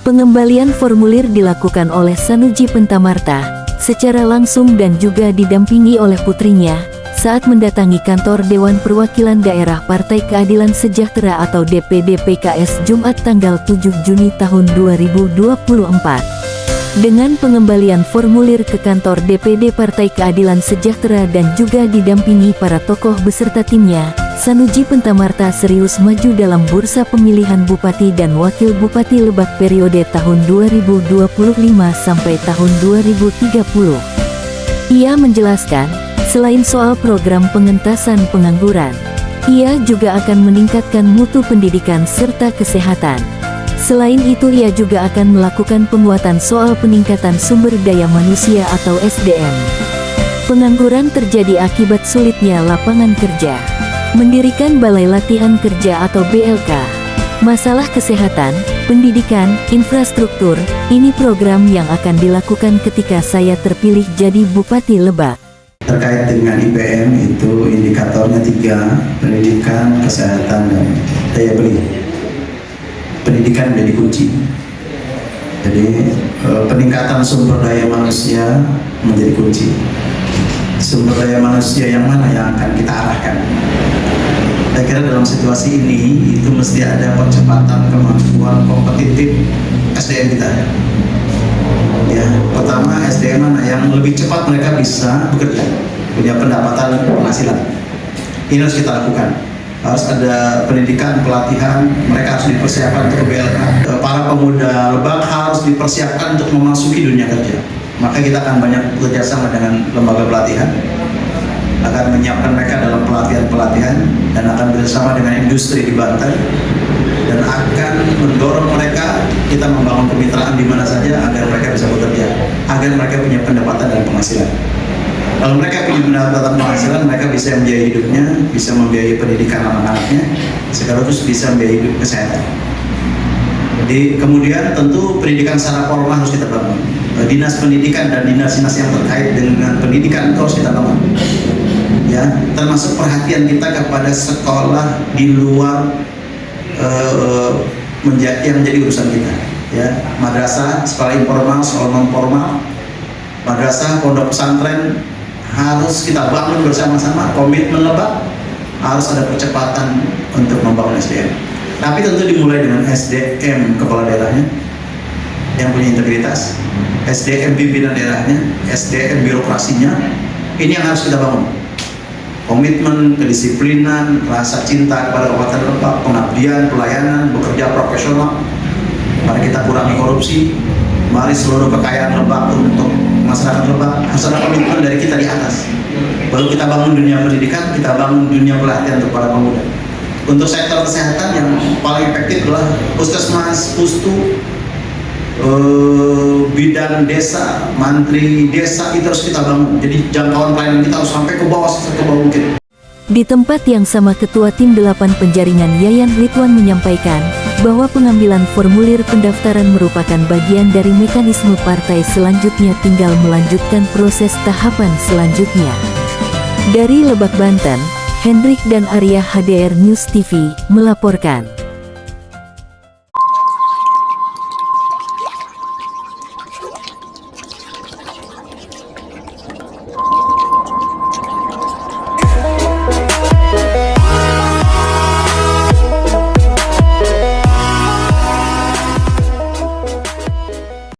Pengembalian formulir dilakukan oleh Sanuji Pentamarta secara langsung dan juga didampingi oleh putrinya saat mendatangi kantor Dewan Perwakilan Daerah Partai Keadilan Sejahtera atau DPD PKS Jumat tanggal 7 Juni tahun 2024. Dengan pengembalian formulir ke kantor DPD Partai Keadilan Sejahtera dan juga didampingi para tokoh beserta timnya, Sanuji Pentamarta serius maju dalam bursa pemilihan Bupati dan Wakil Bupati Lebak periode tahun 2025 sampai tahun 2030. Ia menjelaskan, selain soal program pengentasan pengangguran, ia juga akan meningkatkan mutu pendidikan serta kesehatan. Selain itu ia juga akan melakukan penguatan soal peningkatan sumber daya manusia atau SDM. Pengangguran terjadi akibat sulitnya lapangan kerja. Mendirikan Balai Latihan Kerja atau BLK. Masalah kesehatan, pendidikan, infrastruktur, ini program yang akan dilakukan ketika saya terpilih jadi Bupati Lebak. Terkait dengan IPM itu indikatornya 3, pendidikan, kesehatan, dan daya beli. Pendidikan menjadi kunci. Jadi peningkatan sumber daya manusia menjadi kunci. Sumber daya manusia yang mana yang akan kita arahkan? Saya kira dalam situasi ini itu mesti ada percepatan kemampuan kompetitif SDM kita. Ya, pertama SDM mana yang lebih cepat mereka bisa bekerja, punya pendapatan penghasilan. Ini harus kita lakukan. Harus ada pendidikan, pelatihan, mereka harus dipersiapkan untuk BLK. Para pemuda Lebak harus dipersiapkan untuk memasuki dunia kerja. Maka kita akan banyak bekerjasama dengan lembaga pelatihan, akan menyiapkan mereka dalam pelatihan-pelatihan, dan akan bersama dengan industri di Banten, dan akan mendorong mereka, kita membangun kemitraan di mana saja agar mereka bisa bekerja, agar mereka punya pendapatan dan penghasilan. Kalau mereka punya pendapatan penghasilan, mereka bisa membiayai hidupnya, bisa membiayai pendidikan anak-anaknya, sekaligus bisa membiayai hidup kesehatan. Jadi kemudian tentu pendidikan secara formal harus kita bangun. Dinas pendidikan dan dinas-dinas yang terkait dengan pendidikan itu harus kita bangun. Ya, termasuk perhatian kita kepada sekolah di luar yang menjadi urusan kita. Ya, madrasah, sekolah informal, sekolah non formal, madrasah, pondok pesantren harus kita bangun bersama-sama. Komitmen Lebak harus ada percepatan untuk membangun SDM. Tapi tentu dimulai dengan SDM kepala daerahnya yang punya integritas, SDM pimpinan daerahnya, SDM birokrasinya. Ini yang harus kita bangun. Komitmen, kedisiplinan, rasa cinta kepada Kabupaten Lebak, pengabdian, pelayanan, bekerja profesional. Mari kita kurangi korupsi. Mari seluruh kekayaan Lebak untuk masyarakat Lebak harus ada komitmen dari kita di atas. Baru kita bangun dunia pendidikan, kita bangun dunia pelatihan untuk para pemuda. Untuk sektor kesehatan yang paling efektif adalah puskesmas, pustu, bidan desa, mantri desa, itu harus kita bangun. Jadi jangkauan pelayanan kita harus sampai ke bawah mungkin. Di tempat yang sama Ketua Tim 8 Penjaringan Yayan Ridwan menyampaikan bahwa pengambilan formulir pendaftaran merupakan bagian dari mekanisme partai, selanjutnya tinggal melanjutkan proses tahapan selanjutnya. Dari Lebak, Banten, Hendrik dan Arya, HDR News TV, melaporkan.